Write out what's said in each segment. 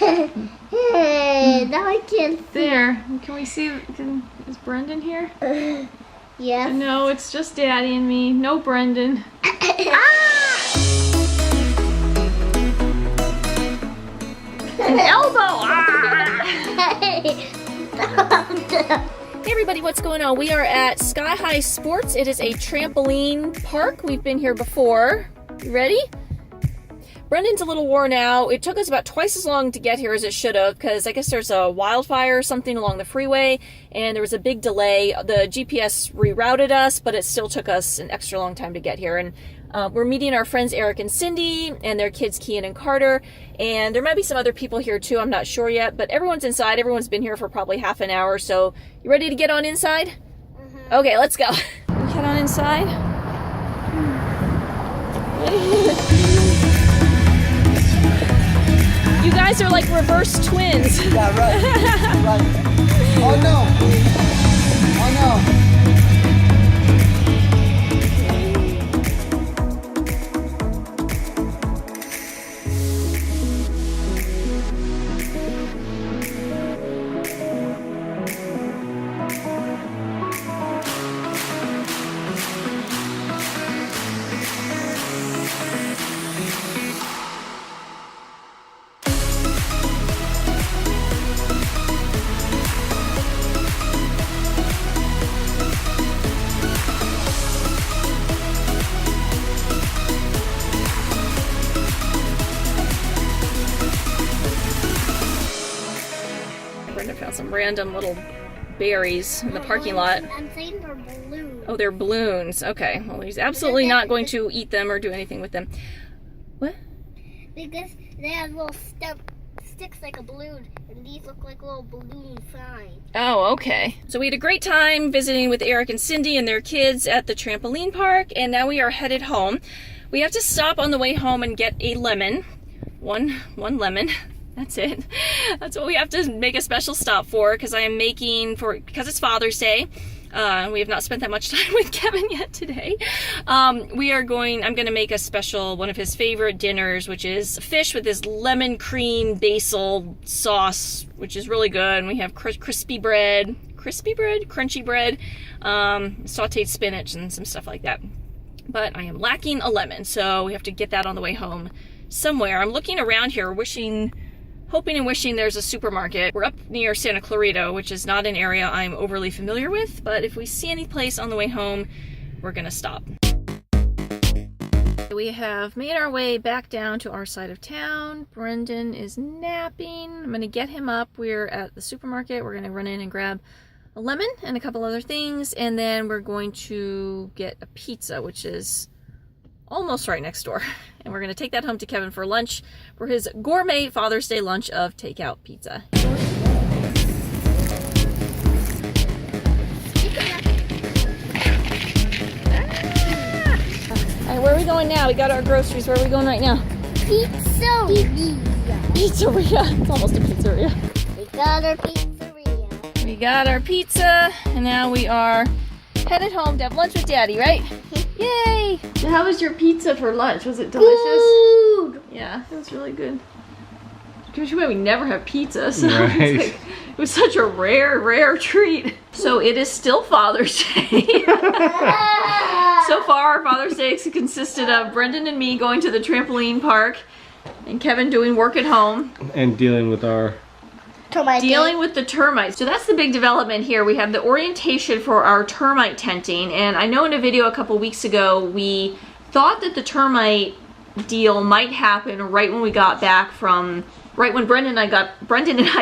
Now I can't see. There. Can we see? Is Brendan here? Yes. No, it's just Daddy and me. No Brendan. An elbow! Hey everybody, what's going on? We are at Sky High Sports. It is a trampoline park. We've been here before. You ready? Brendan's a little worn out. It took us about twice as long to get here as it should have because I guess there's a wildfire or something along the freeway and there was a big delay. The GPS rerouted us, but it still took us an extra long time to get here. And we're meeting our friends Eric and Cindy and their kids Kian and Carter. And there might be some other people here too. I'm not sure yet, but everyone's inside. Everyone's been here for probably half an hour. So you ready to get on inside? Mm-hmm. Okay, let's go. We head on inside. You guys are like reverse twins. Yeah, right. Right. Oh no. Oh no. Brenda found some random little berries in the parking lot. I'm saying they're balloons. Oh, they're balloons. Okay. Well, he's absolutely not going to eat them or do anything with them. What? Because they have little sticks like a balloon, and these look like little balloon signs. Oh, okay. So we had a great time visiting with Eric and Cindy and their kids at the trampoline park, and now we are headed home. We have to stop on the way home and get a lemon. One lemon. That's it. That's what we have to make a special stop for because I am making because it's Father's Day. We have not spent that much time with Kevin yet today. I'm going to make a special, one of his favorite dinners, which is fish with this lemon cream basil sauce, which is really good. And we have crunchy bread, sauteed spinach and some stuff like that. But I am lacking a lemon, so we have to get that on the way home somewhere. I'm looking around here, hoping and wishing there's a supermarket. We're up near Santa Clarita, which is not an area I'm overly familiar with, but if we see any place on the way home, we're gonna stop. We have made our way back down to our side of town. Brendan is napping. I'm gonna get him up. We're at the supermarket. We're gonna run in and grab a lemon and a couple other things, and then we're going to get a pizza, which is almost right next door. And we're gonna take that home to Kevin for lunch for his gourmet Father's Day lunch of takeout pizza. All right, where are we going now? We got our groceries. Where are we going right now? Pizzeria. Pizzeria. It's almost a pizzeria. We got our pizzeria. We got our pizza, and now we are headed home to have lunch with Daddy, right? Yay! So how was your pizza for lunch? Was it delicious? Food. Yeah, it was really good. Because we never have pizza, so right. it was such a rare treat. So it is still Father's Day. So far, our Father's Day has consisted of Brendan and me going to the trampoline park and Kevin doing work at home. And dealing with the termites. So that's the big development here. We have the orientation for our termite tenting, and I know in a video a couple weeks ago we thought that the termite deal might happen right when Brendan and I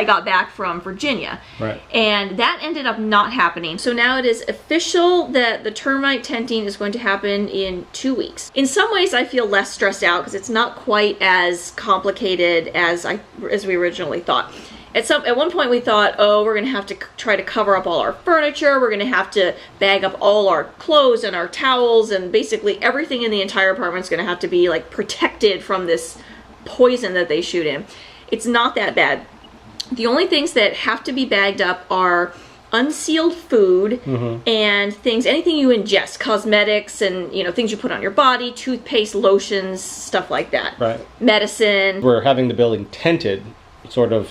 got back from Virginia. Right. And that ended up not happening. So now it is official that the termite tenting is going to happen in 2 weeks. In some ways I feel less stressed out because it's not quite as complicated as we originally thought. At one point we thought, oh, we're going to have to try to cover up all our furniture, we're going to have to bag up all our clothes and our towels, and basically everything in the entire apartment is going to have to be like protected from this poison that they shoot in. It's not that bad. The only things that have to be bagged up are unsealed food and anything you ingest, cosmetics and things you put on your body, toothpaste, lotions, stuff like that. Right. Medicine. We're having the building tented sort of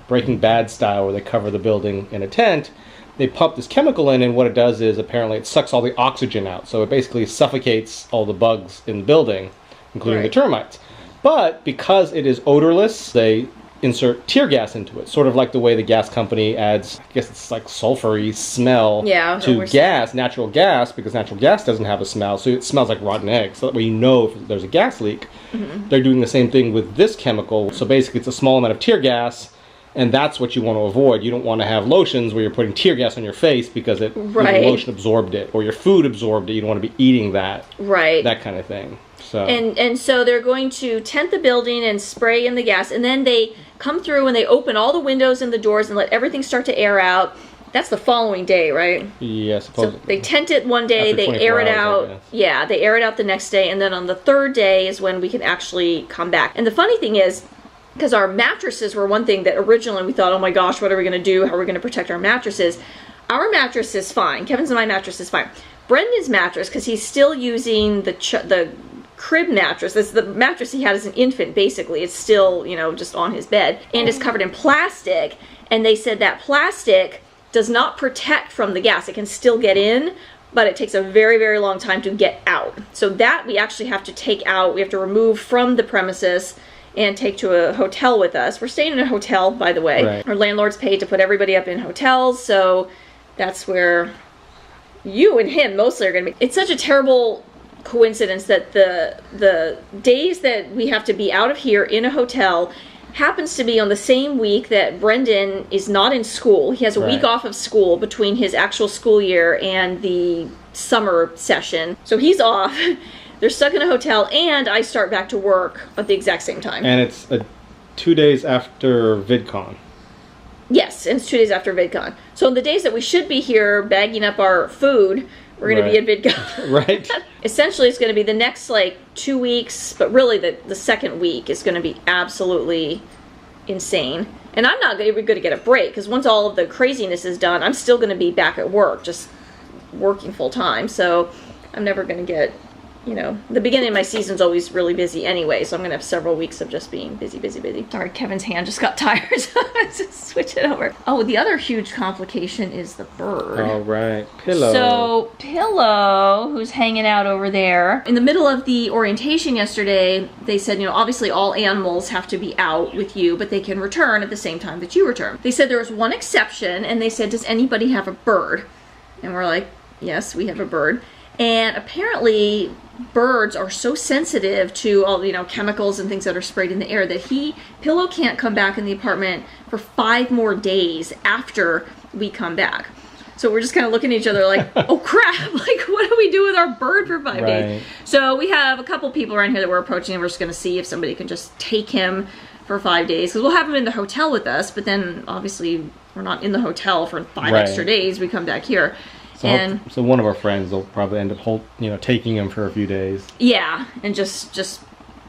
Breaking Bad style, where they cover the building in a tent. They pump this chemical in, and what it does is apparently it sucks all the oxygen out. So it basically suffocates all the bugs in the building, including the termites. But because it is odorless, they insert tear gas into it, sort of like the way the gas company adds, I guess it's like sulfury smell to gas, natural gas, because natural gas doesn't have a smell, so it smells like rotten eggs. So that way you know if there's a gas leak. They're doing the same thing with this chemical. So basically it's a small amount of tear gas, and that's what you want to avoid. You don't want to have lotions where you're putting tear gas on your face because the lotion absorbed it, or your food absorbed it. You don't want to be eating that. That kind of thing. So. And so they're going to tent the building and spray in the gas, and then they come through and they open all the windows and the doors and let everything start to air out. That's the following day, right? Yeah, supposedly. So they tent it one day, they air it out. Yeah, they air it out the next day, and then on the third day is when we can actually come back. And the funny thing is, because our mattresses were one thing that originally we thought, oh my gosh, what are we going to do? How are we going to protect our mattresses? Our mattress is fine. Kevin's and my mattress is fine. Brendan's mattress, because he's still using the crib mattress. That's the mattress he had as an infant, basically. It's still, you know, just on his bed. And it's covered in plastic. And they said that plastic does not protect from the gas. It can still get in, but it takes a very, very long time to get out. So that we actually have to take out. We have to remove from the premises and take to a hotel with us. We're staying in a hotel, by the way. Our landlord's paid to put everybody up in hotels, so that's where you and him mostly are going to be. It's such a terrible coincidence that the days that we have to be out of here in a hotel happens to be on the same week that Brendan is not in school. He has a week off of school between his actual school year and the summer session. So he's off. They're stuck in a hotel, and I start back to work at the exact same time. And it's 2 days after VidCon. Yes, and it's 2 days after VidCon. So on the days that we should be here bagging up our food, we're going to be at VidCon. Essentially, it's going to be the next, 2 weeks, but really the second week is going to be absolutely insane. And I'm not going to get a break, because once all of the craziness is done, I'm still going to be back at work, just working full time. So I'm never going to get, the beginning of my season's always really busy anyway, so I'm going to have several weeks of just being busy, busy, busy. Sorry, Kevin's hand just got tired, so let's just switch it over. Oh, the other huge complication is the bird. Oh, right. Pillow. So, Pillow, who's hanging out over there. In the middle of the orientation yesterday, they said, obviously all animals have to be out with you, but they can return at the same time that you return. They said there was one exception, and they said, does anybody have a bird? And we're like, yes, we have a bird. And apparently birds are so sensitive to all chemicals and things that are sprayed in the air that Pillow can't come back in the apartment for 5 more days after we come back. So we're just kind of looking at each other like, oh crap, what do we do with our bird for 5 days? So we have a couple people around here that we're approaching, and we're just going to see if somebody can just take him for 5 days, because we'll have him in the hotel with us, but then obviously we're not in the hotel for 5 extra days. We come back here. So one of our friends will probably end up taking him for a few days. Yeah, and just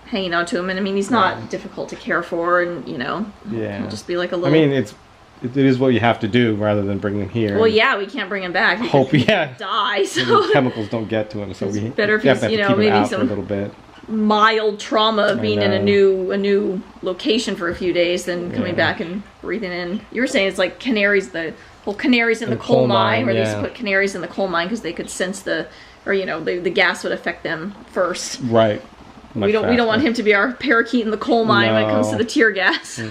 hanging on to him. And I mean, he's not difficult to care for, and he'll just be like a little. I mean, it is what you have to do rather than bring him here. Well, yeah, we can't bring him back. He die. So the chemicals don't get to him, so we better if have to he's keep him maybe out some for a little bit. Mild trauma of being in a new location for a few days than coming back and breathing in. You were saying it's like canaries, canaries in the coal mine, where they used to put canaries in the coal mine because they could sense the gas would affect them first. Right. We don't want him to be our parakeet in the coal mine when it comes to the tear gas.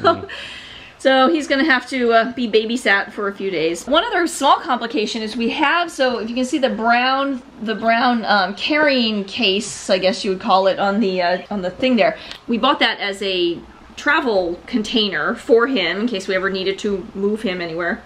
So he's going to have to be babysat for a few days. One other small complication is we have, so if you can see the brown carrying case, I guess you would call it, on the thing there. We bought that as a travel container for him in case we ever needed to move him anywhere.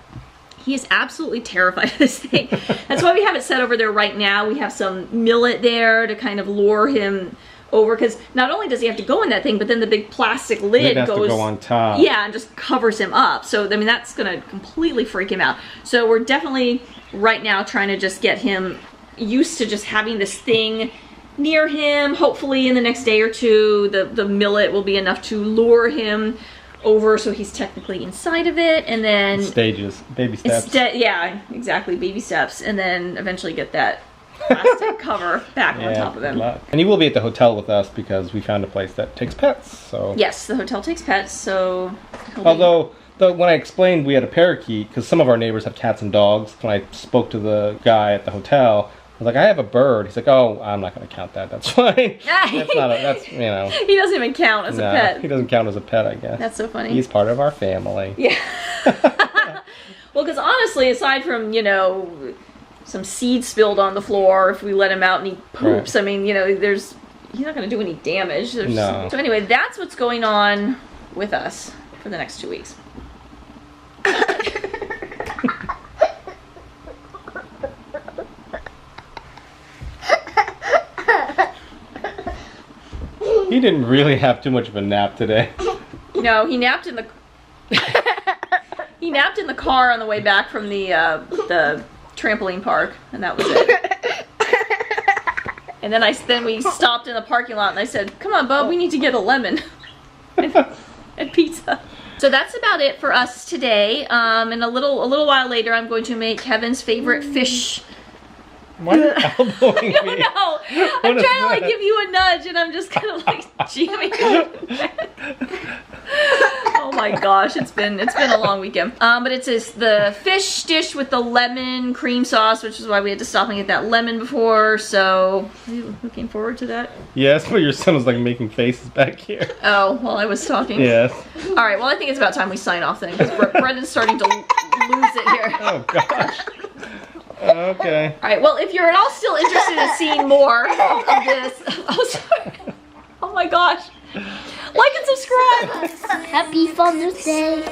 He is absolutely terrified of this thing. That's why we have it set over there right now. We have some millet there to kind of lure him over, because not only does he have to go in that thing, but then the big plastic lid goes to go on top. Yeah, and just covers him up. So I mean, that's gonna completely freak him out. So we're definitely right now trying to just get him used to just having this thing near him. Hopefully in the next day or two, the millet will be enough to lure him over, so he's technically inside of it, and then stages, baby steps. Yeah, exactly, baby steps, and then eventually get that plastic cover back on top of him. And he will be at the hotel with us because we found a place that takes pets. So yes, the hotel takes pets, so Although, when I explained we had a parakeet, because some of our neighbors have cats and dogs, when I spoke to the guy at the hotel, I was like, I have a bird. He's like, oh, I'm not going to count that. That's fine. That's you know. He doesn't even count as a pet. He doesn't count as a pet, I guess. That's so funny. He's part of our family. Yeah. Well, because honestly, aside from, you know, some seed spilled on the floor, if we let him out and he poops, I mean, you know, he's not going to do any damage. No. So anyway, that's what's going on with us for the next 2 weeks. He didn't really have too much of a nap today. No, he napped in the car on the way back from the trampoline park, and that was it. And then we stopped in the parking lot, and I said, "Come on, Bub, we need to get a lemon and pizza." So that's about it for us today. And a little while later, I'm going to make Kevin's favorite fish. Why are you elbowing me? No, I'm trying to like give you a nudge, and I'm just kind of like jamming. Oh my gosh, it's been a long weekend. But it's the fish dish with the lemon cream sauce, which is why we had to stop and get that lemon before. So, are you looking forward to that? Yes, but your son was like making faces back here. Oh, while I was talking. Yes. All right. Well, I think it's about time we sign off then, because Brendan's starting to lose it here. Oh gosh. Okay. All right. Well, if you're at all still interested in seeing more of this, oh sorry. Oh my gosh. Like and subscribe. Happy Father's Day.